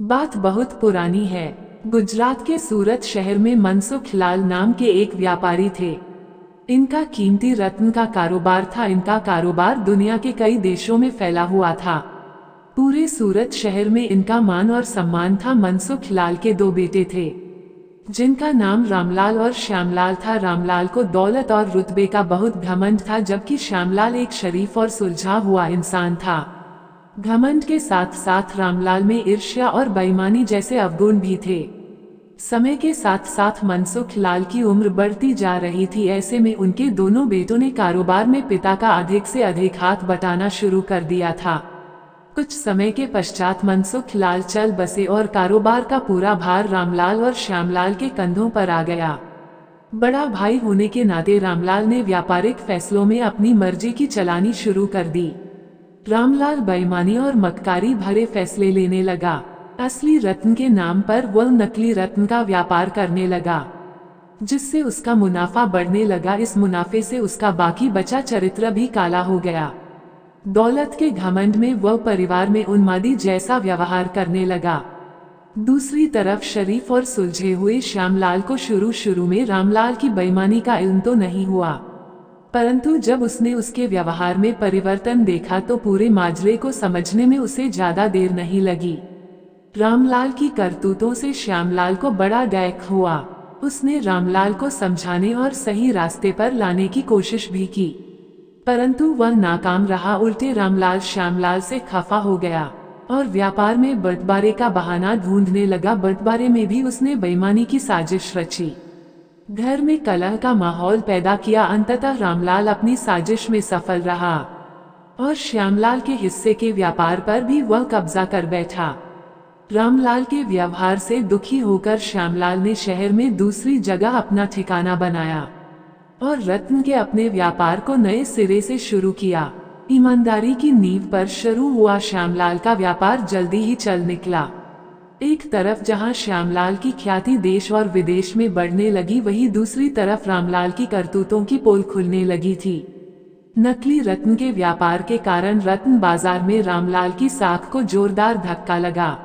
बात बहुत पुरानी है। गुजरात के सूरत शहर में मनसुख लाल नाम के एक व्यापारी थे। इनका कीमती रत्न का कारोबार था। इनका कारोबार दुनिया के कई देशों में फैला हुआ था। पूरे सूरत शहर में इनका मान और सम्मान था। मनसुख लाल के दो बेटे थे जिनका नाम रामलाल और श्यामलाल था। रामलाल को दौलत और रुतबे का बहुत घमंड था, जबकि श्यामलाल एक शरीफ और सुलझा हुआ इंसान था। घमंड के साथ साथ रामलाल में ईर्ष्या और बेईमानी जैसे अवगुण भी थे। समय के साथ साथ मनसुख लाल की उम्र बढ़ती जा रही थी। ऐसे में उनके दोनों बेटों ने कारोबार में पिता का अधिक से अधिक हाथ बटाना शुरू कर दिया था। कुछ समय के पश्चात मनसुख लाल चल बसे और कारोबार का पूरा भार रामलाल और श्यामलाल के कंधों पर आ गया। बड़ा भाई होने के नाते रामलाल ने व्यापारिक फैसलों में अपनी मर्जी की चलानी शुरू कर दी। रामलाल बेईमानी और मक्कारी भरे फैसले लेने लगा। असली रत्न के नाम पर वह नकली रत्न का व्यापार करने लगा, जिससे उसका मुनाफा बढ़ने लगा। इस मुनाफे से उसका बाकी बचा चरित्र भी काला हो गया। दौलत के घमंड में वह परिवार में उन्मादी जैसा व्यवहार करने लगा। दूसरी तरफ शरीफ और सुलझे हुए श्यामलाल को शुरू में रामलाल की बेईमानी का इल्म तो नहीं हुआ, परंतु जब उसने उसके व्यवहार में परिवर्तन देखा तो पूरे माजरे को समझने में उसे ज्यादा देर नहीं लगी। रामलाल की करतूतों से श्यामलाल को बड़ा डैक हुआ। उसने रामलाल को समझाने और सही रास्ते पर लाने की कोशिश भी की, परंतु वह नाकाम रहा। उल्टे रामलाल श्यामलाल से खफा हो गया और व्यापार में बंटवारे का बहाना ढूंढने लगा। बंटवारे में भी उसने बेईमानी की साजिश रची, घर में कलह का माहौल पैदा किया। अंततः रामलाल अपनी साजिश में सफल रहा और श्यामलाल के हिस्से के व्यापार पर भी वह कब्जा कर बैठा। रामलाल के व्यवहार से दुखी होकर श्यामलाल ने शहर में दूसरी जगह अपना ठिकाना बनाया और रत्न के अपने व्यापार को नए सिरे से शुरू किया। ईमानदारी की नींव पर शुरू हुआ श्यामलाल का व्यापार जल्दी ही चल निकला। एक तरफ जहां श्यामलाल की ख्याति देश और विदेश में बढ़ने लगी, वहीं दूसरी तरफ रामलाल की करतूतों की पोल खुलने लगी थी। नकली रत्न के व्यापार के कारण रत्न बाजार में रामलाल की साख को जोरदार धक्का लगा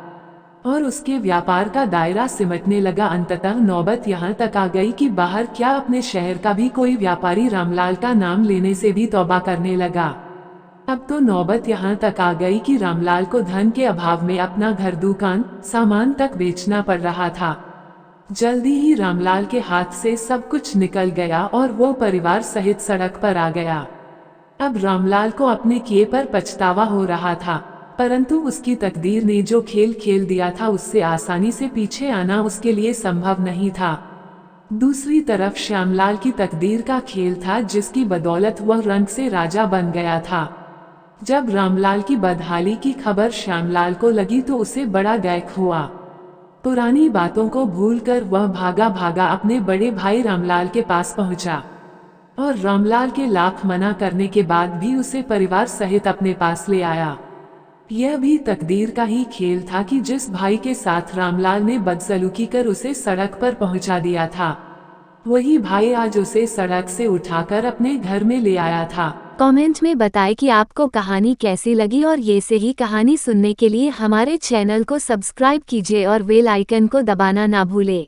और उसके व्यापार का दायरा सिमटने लगा। अंततः नौबत यहाँ तक आ गई कि बाहर क्या अपने शहर का भी कोई व्यापारी रामलाल का नाम लेने से भी तौबा करने लगा। अब तो नौबत यहाँ तक आ गई कि रामलाल को धन के अभाव में अपना घर दुकान सामान तक बेचना पड़ रहा था। जल्दी ही रामलाल के हाथ से सब कुछ निकल गया और वो परिवार सहित सड़क पर आ गया। अब रामलाल को अपने किए पर पछतावा हो रहा था, परंतु उसकी तकदीर ने जो खेल खेल दिया था उससे आसानी से पीछे आना उसके लिए संभव नहीं था। दूसरी तरफ श्यामलाल की तकदीर का खेल था, जिसकी बदौलत वह रंग से राजा बन गया था। जब रामलाल की बदहाली की खबर श्यामलाल को लगी तो उसे बड़ा डैक हुआ। पुरानी बातों को भूलकर वह भागा भागा अपने बड़े भाई रामलाल के पास पहुंचा और रामलाल के लाख मना करने के बाद भी उसे परिवार सहित अपने पास ले आया। यह भी तकदीर का ही खेल था कि जिस भाई के साथ रामलाल ने बदसलूकी कर उसे सड़क पर पहुंचा दिया था, वही भाई आज उसे सड़क से उठाकर अपने घर में ले आया था। कमेंट में बताएं कि आपको कहानी कैसी लगी और ये से ही कहानी सुनने के लिए हमारे चैनल को सब्सक्राइब कीजिए और बेल आइकन को दबाना ना भूलें।